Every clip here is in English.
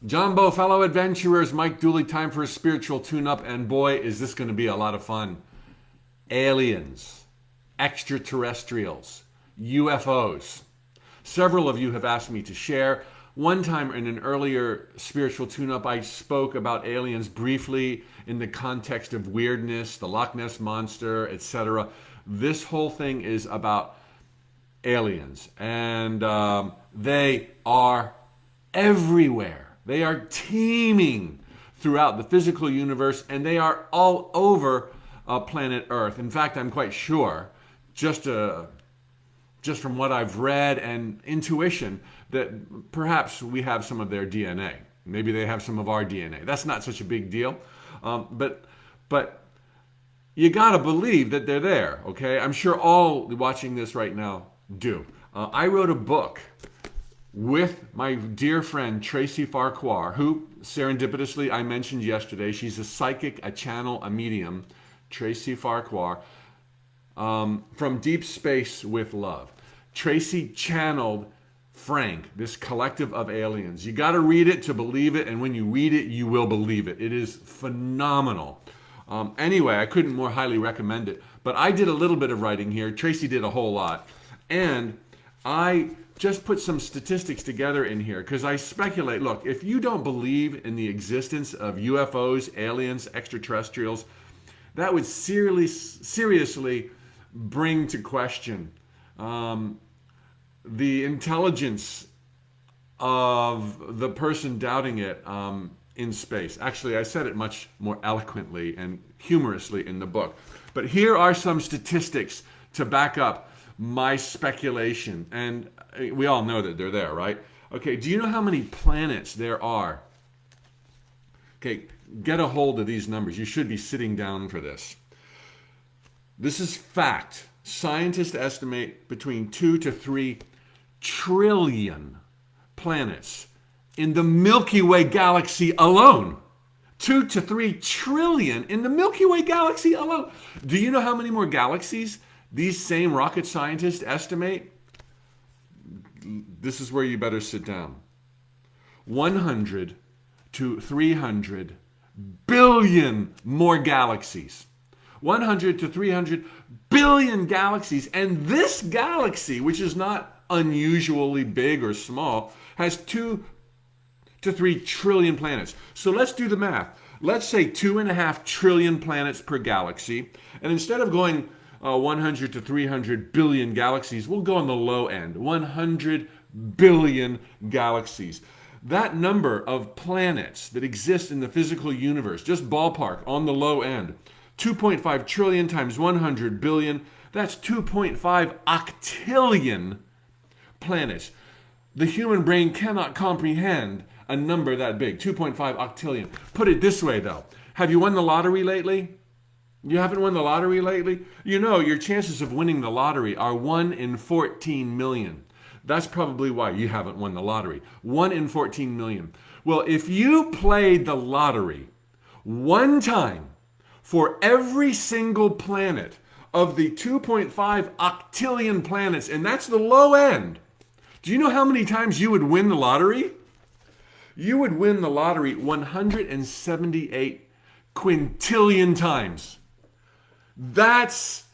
Jumbo, fellow adventurers, Mike Dooley, time for a spiritual tune-up, and boy, is this going to be a lot of fun. Aliens, extraterrestrials, UFOs. Several of you have asked me to share. One time in an earlier spiritual tune-up, I spoke about aliens briefly in the context of weirdness, the Loch Ness Monster, etc. This whole thing is about aliens, and they are everywhere. They are teeming throughout the physical universe, and they are all over planet Earth. In fact, I'm quite sure, just from what I've read and intuition, that perhaps we have some of their DNA. Maybe they have some of our DNA. That's not such a big deal, but you gotta believe that they're there. Okay, I'm sure all watching this right now do. I wrote a book with my dear friend Tracy Farquhar, who serendipitously I mentioned yesterday. She's a psychic, a channel, a medium. Tracy Farquhar, from Deep Space with Love. Tracy channeled Frank, this collective of aliens. You got to read it to believe it, and when you read it, you will believe it. It is phenomenal. Anyway, I couldn't more highly recommend it. But I did a little bit of writing here. Tracy did a whole lot. And I just put some statistics together in here because I speculate, look, if you don't believe in the existence of UFOs, aliens, extraterrestrials, that would seriously bring to question the intelligence of the person doubting it in space. Actually, I said it much more eloquently and humorously in the book. But here are some statistics to back up my speculation. And we all know that they're there, right? Okay, do you know how many planets there are? Okay, get a hold of these numbers. You should be sitting down for this. This is fact. Scientists estimate between 2 to 3 trillion planets in the Milky Way galaxy alone. 2 to 3 trillion in the Milky Way galaxy alone. Do you know how many more galaxies these same rocket scientists estimate? This is where you better sit down. 100 to 300 billion more galaxies. 100 to 300 billion galaxies. And this galaxy, which is not unusually big or small, has 2 to 3 trillion planets. So let's do the math. Let's say 2.5 trillion planets per galaxy. And instead of going 100 to 300 billion galaxies, we'll go on the low end. 100 billion galaxies. That number of planets that exist in the physical universe, just ballpark on the low end, 2.5 trillion times 100 billion, that's 2.5 octillion planets. The human brain cannot comprehend a number that big, 2.5 octillion. Put it this way, though. Have you won the lottery lately? You haven't won the lottery lately? You know, your chances of winning the lottery are 1 in 14 million. That's probably why you haven't won the lottery. 1 in 14 million. Well, if you played the lottery one time for every single planet of the 2.5 octillion planets, and that's the low end, do you know how many times you would win the lottery? You would win the lottery 178 quintillion times. That's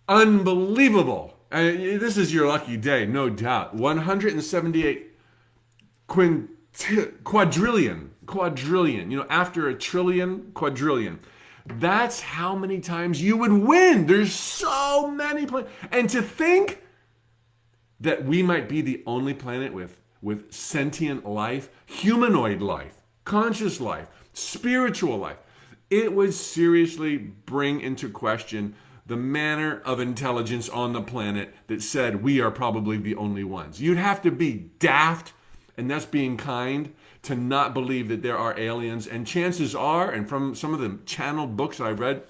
unbelievable. This is your lucky day, no doubt. 178 quadrillion. You know, after a trillion, quadrillion. That's how many times you would win. There's so many planets. And to think that we might be the only planet with sentient life, humanoid life, conscious life, spiritual life, it would seriously bring into question the manner of intelligence on the planet that said we are probably the only ones. You'd have to be daft, and that's being kind, to not believe that there are aliens. And chances are, and from some of the channeled books I've read,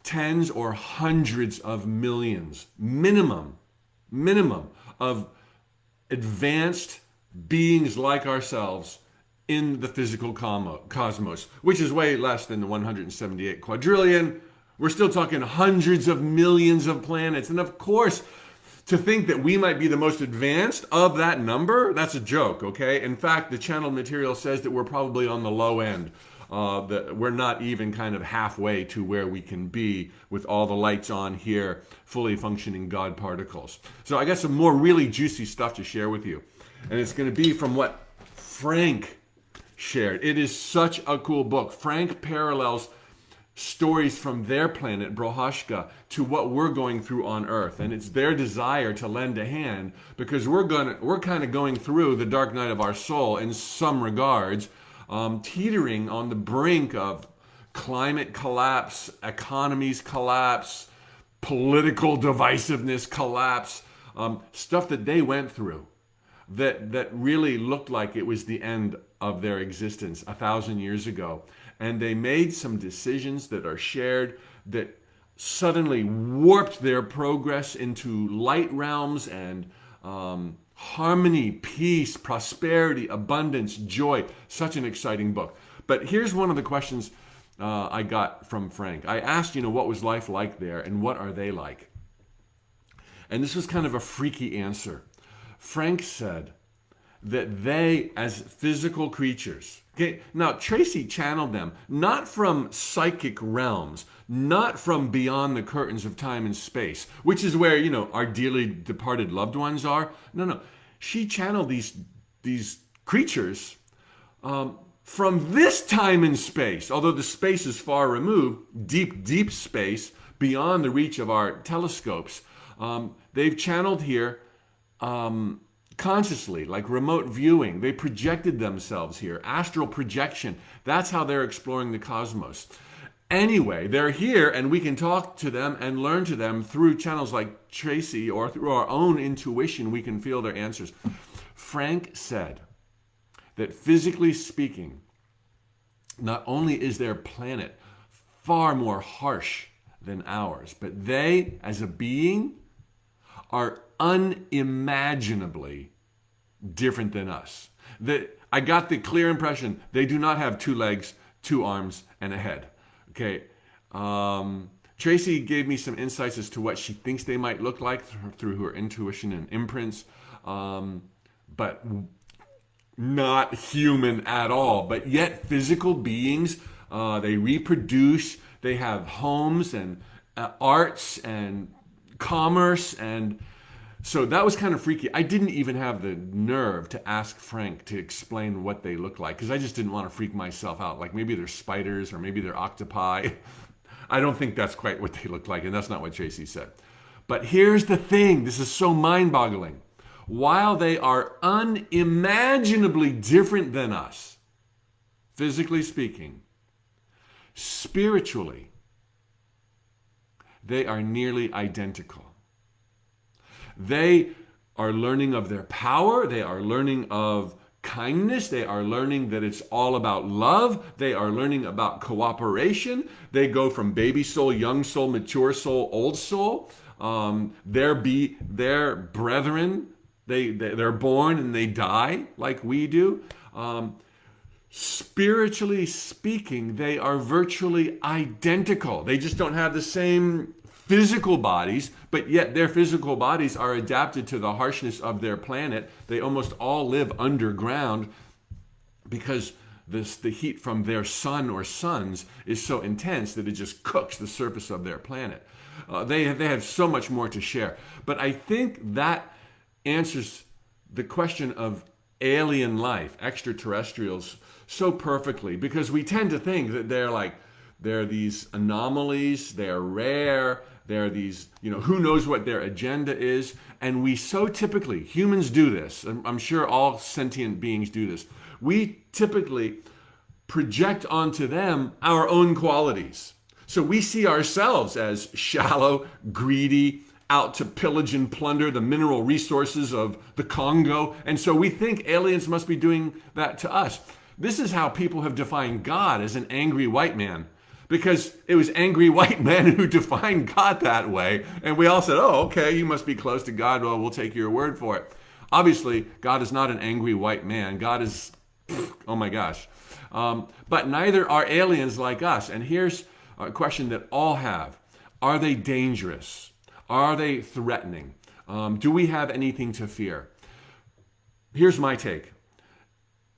tens or hundreds of millions, minimum, of advanced beings like ourselves in the physical cosmos, which is way less than the 178 quadrillion. We're still talking hundreds of millions of planets. And of course, to think that we might be the most advanced of that number, that's a joke, okay? In fact, the channeled material says that we're probably on the low end. That we're not even kind of halfway to where we can be with all the lights on here, fully functioning God particles. So I got some more really juicy stuff to share with you. And it's going to be from what Frank shared. It is such a cool book. Frank parallels stories from their planet, Brohashka, to what we're going through on Earth. And it's their desire to lend a hand because we're kind of going through the dark night of our soul in some regards, teetering on the brink of climate collapse, economies collapse, political divisiveness collapse, stuff that they went through that really looked like it was the end of their existence 1,000 years ago. And they made some decisions that are shared that suddenly warped their progress into light realms and harmony, peace, prosperity, abundance, joy. Such an exciting book. But here's one of the questions I got from Frank. I asked, what was life like there and what are they like? And this was kind of a freaky answer. Frank said that they, as physical creatures, okay, now Tracy channeled them, not from psychic realms, not from beyond the curtains of time and space, which is where, our dearly departed loved ones are. No. She channeled these creatures from this time and space, although the space is far removed, deep space, beyond the reach of our telescopes. They've channeled here consciously, like remote viewing. They projected themselves here. Astral projection. That's how they're exploring the cosmos. Anyway, they're here and we can talk to them and learn to them through channels like Tracy or through our own intuition. We can feel their answers. Frank said that physically speaking, not only is their planet far more harsh than ours, but they, as a being, are unimaginably different than us. I got the clear impression they do not have 2 legs, 2 arms, and a head. Okay. Tracy gave me some insights as to what she thinks they might look like through her intuition and imprints, but not human at all. But yet physical beings. They reproduce. They have homes and arts and commerce, and so that was kind of freaky. I didn't even have the nerve to ask Frank to explain what they look like because I just didn't want to freak myself out. Like maybe they're spiders or maybe they're octopi. I don't think that's quite what they look like, and that's not what Tracy said. But here's the thing. This is so mind-boggling. While they are unimaginably different than us, physically speaking, spiritually, they are nearly identical. They are learning of their power. They are learning of kindness. They are learning that it's all about love. They are learning about cooperation. They go from baby soul, young soul, mature soul, old soul. They're brethren. They're born and they die like we do. Spiritually speaking, they are virtually identical. They just don't have the same physical bodies, but yet their physical bodies are adapted to the harshness of their planet. They almost all live underground because the heat from their sun or suns is so intense that it just cooks the surface of their planet. They have so much more to share. But I think that answers the question of alien life, extraterrestrials, so perfectly, because we tend to think that they're these anomalies, they're rare, they're these, who knows what their agenda is. And we so typically, humans do this, I'm sure all sentient beings do this, we typically project onto them our own qualities. So we see ourselves as shallow, greedy, out to pillage and plunder the mineral resources of the Congo. And so we think aliens must be doing that to us. This is how people have defined God as an angry white man, because it was angry white men who defined God that way. And we all said, oh, okay, you must be close to God. Well, we'll take your word for it. Obviously, God is not an angry white man. God is, oh my gosh. But neither are aliens like us. And here's a question that all have. Are they dangerous? Are they threatening? Do we have anything to fear? Here's my take.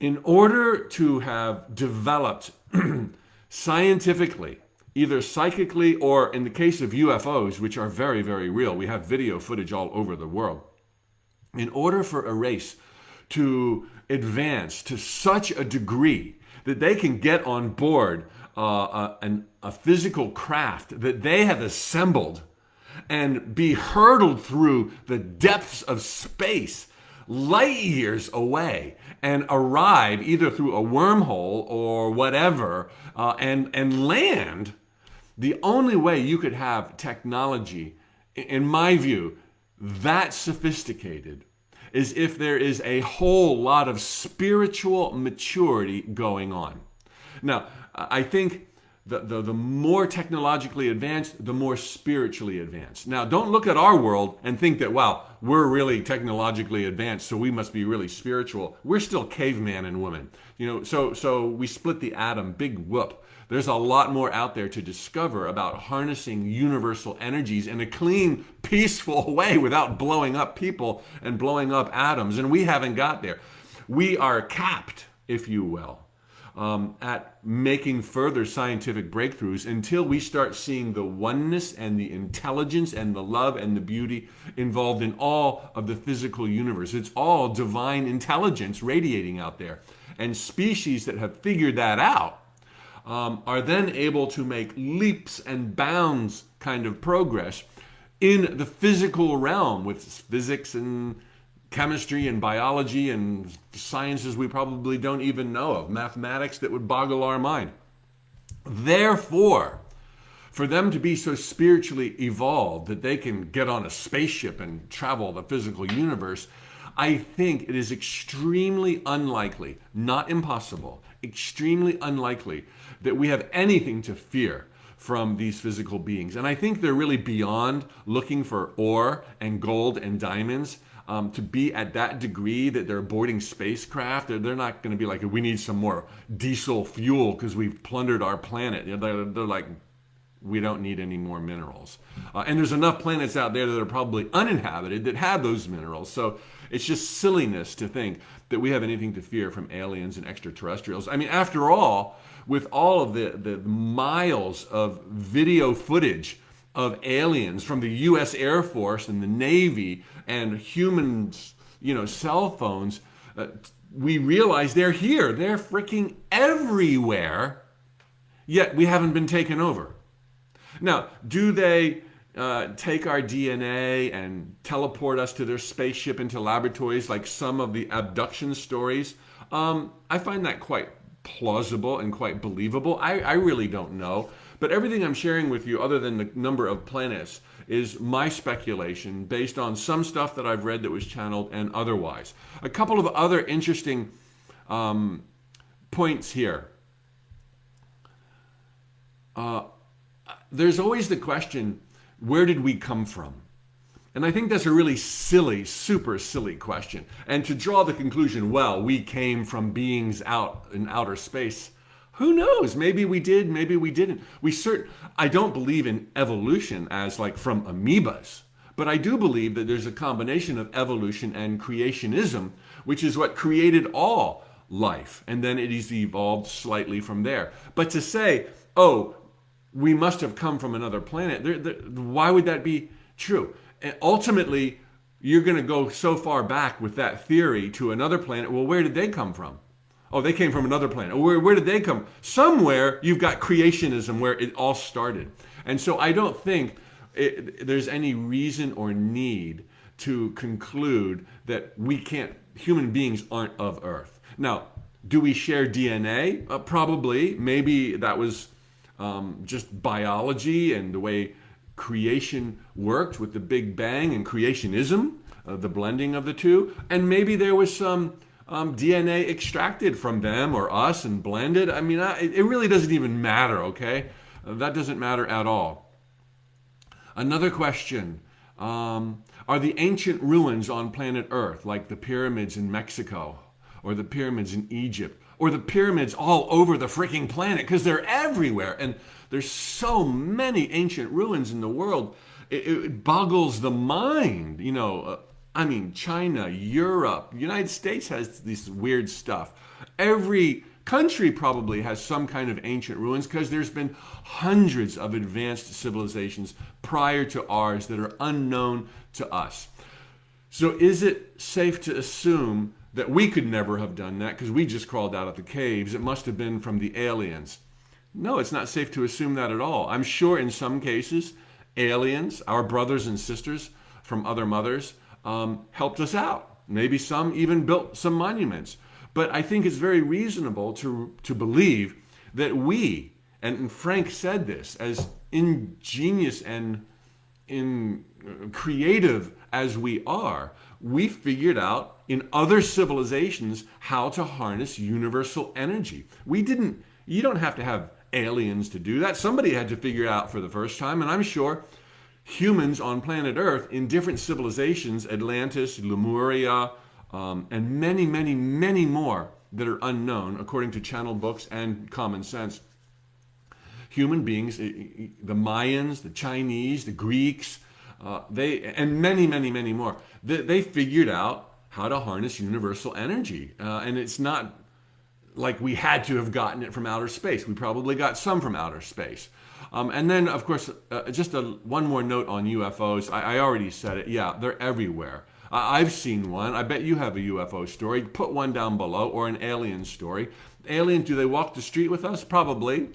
In order to have developed scientifically, either psychically or in the case of UFOs, which are very, very real, we have video footage all over the world. In order for a race to advance to such a degree that they can get on board a physical craft that they have assembled and be hurtled through the depths of space light years away and arrive either through a wormhole or whatever and land, the only way you could have technology, in my view, that sophisticated is if there is a whole lot of spiritual maturity going on. Now, I think the more technologically advanced, the more spiritually advanced. Now, don't look at our world and think that, wow, we're really technologically advanced, so we must be really spiritual. We're still caveman and woman. So we split the atom, big whoop. There's a lot more out there to discover about harnessing universal energies in a clean, peaceful way without blowing up people and blowing up atoms. And we haven't got there. We are capped, if you will, at making further scientific breakthroughs until we start seeing the oneness and the intelligence and the love and the beauty involved in all of the physical universe. It's all divine intelligence radiating out there. And species that have figured that out are then able to make leaps and bounds kind of progress in the physical realm with physics and chemistry and biology and sciences we probably don't even know of, mathematics that would boggle our mind. Therefore, for them to be so spiritually evolved that they can get on a spaceship and travel the physical universe, I think it is extremely unlikely, not impossible, extremely unlikely that we have anything to fear from these physical beings. And I think they're really beyond looking for ore and gold and diamonds. To be at that degree that they're boarding spacecraft, they're not going to be like, we need some more diesel fuel because we've plundered our planet. They're like, we don't need any more minerals. And there's enough planets out there that are probably uninhabited that have those minerals. So it's just silliness to think that we have anything to fear from aliens and extraterrestrials. I mean, after all, with all of the miles of video footage of aliens from the U.S. Air Force and the Navy and humans, cell phones, we realize they're here. They're freaking everywhere, yet we haven't been taken over. Now, do they take our DNA and teleport us to their spaceship into laboratories like some of the abduction stories? I find that quite plausible and quite believable. I really don't know. But everything I'm sharing with you, other than the number of planets, is my speculation based on some stuff that I've read that was channeled and otherwise. A couple of other interesting points here. There's always the question, where did we come from? And I think that's a really silly, super silly question. And to draw the conclusion, well, we came from beings out in outer space. Who knows? Maybe we did, maybe we didn't. I don't believe in evolution as like from amoebas, but I do believe that there's a combination of evolution and creationism, which is what created all life. And then it has evolved slightly from there. But to say, oh, we must have come from another planet, why would that be true? And ultimately, you're going to go so far back with that theory to another planet. Well, where did they come from? Oh, they came from another planet. Where did they come? Somewhere you've got creationism where it all started. And so I don't think there's any reason or need to conclude that human beings aren't of Earth. Now, do we share DNA? Probably. Maybe that was just biology and the way creation worked with the Big Bang and creationism, the blending of the two. And maybe there was some DNA extracted from them or us and blended. I mean, it really doesn't even matter, okay? That doesn't matter at all. Another question, are the ancient ruins on planet Earth, like the pyramids in Mexico or the pyramids in Egypt, or the pyramids all over the freaking planet, because they're everywhere, and there's so many ancient ruins in the world, it boggles the mind. I mean, China, Europe, United States has this weird stuff. Every country probably has some kind of ancient ruins because there's been hundreds of advanced civilizations prior to ours that are unknown to us. So is it safe to assume that we could never have done that because we just crawled out of the caves? It must have been from the aliens. No, it's not safe to assume that at all. I'm sure in some cases, aliens, our brothers and sisters from other mothers, helped us out. Maybe some even built some monuments. But I think it's very reasonable to believe that we, and Frank said this, as ingenious and creative as we are, we figured out in other civilizations how to harness universal energy. You don't have to have aliens to do that. Somebody had to figure it out for the first time, and I'm sure humans on planet Earth in different civilizations, Atlantis, Lemuria, and many, many, many more that are unknown, according to channel books and common sense. Human beings, the Mayans, the Chinese, the Greeks, and many, many, many more, they figured out how to harness universal energy. And it's not like we had to have gotten it from outer space. We probably got some from outer space. And then, of course, just one more note on UFOs. I already said it. Yeah, they're everywhere. I've seen one. I bet you have a UFO story. Put one down below, or an alien story. Aliens, do they walk the street with us? Probably.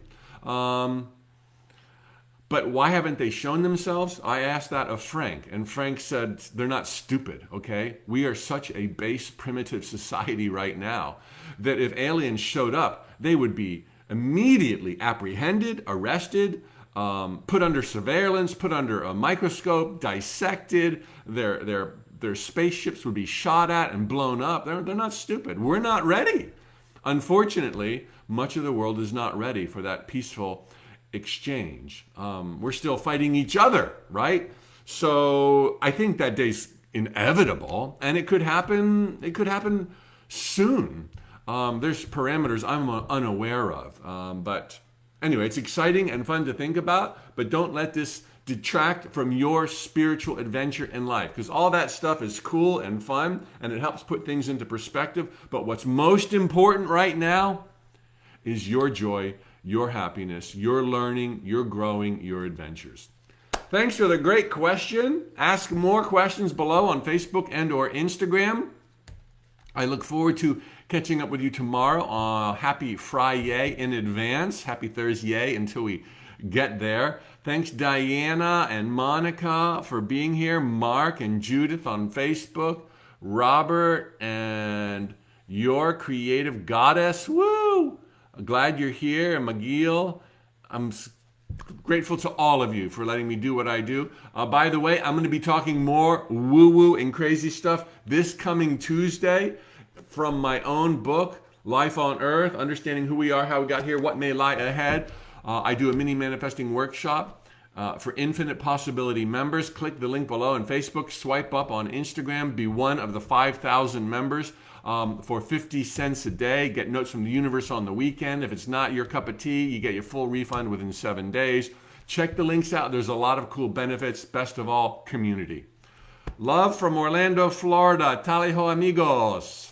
But why haven't they shown themselves? I asked that of Frank, and Frank said they're not stupid, okay? We are such a base, primitive society right now that if aliens showed up, they would be immediately apprehended, arrested, put under surveillance, put under a microscope, dissected. Their spaceships would be shot at and blown up. They're not stupid. We're not ready. Unfortunately, much of the world is not ready for that peaceful exchange. We're still fighting each other, right? So I think that day's inevitable, and it could happen. It could happen soon. There's parameters I'm unaware of. But anyway, it's exciting and fun to think about, but don't let this detract from your spiritual adventure in life, because all that stuff is cool and fun, and it helps put things into perspective. But what's most important right now is your joy, your happiness, your learning, your growing, your adventures. Thanks for the great question. Ask more questions below on Facebook and or Instagram. I look forward to catching up with you tomorrow. Happy Friday in advance. Happy Thursday until we get there. Thanks Diana and Monica for being here. Mark and Judith on Facebook. Robert and Your Creative Goddess. Woo! Glad you're here. And McGill, I'm grateful to all of you for letting me do what I do. By the way, I'm going to be talking more woo-woo and crazy stuff this coming Tuesday from my own book, Life on Earth, Understanding Who We Are, How We Got Here, What May Lie Ahead. I do a mini manifesting workshop for Infinite Possibility members. Click the link below on Facebook, swipe up on Instagram, be one of the 5,000 members for 50 cents a day. Get notes from the universe on the weekend. If it's not your cup of tea, you get your full refund within 7 days. Check the links out. There's a lot of cool benefits. Best of all, community. Love from Orlando, Florida. Tally ho, amigos.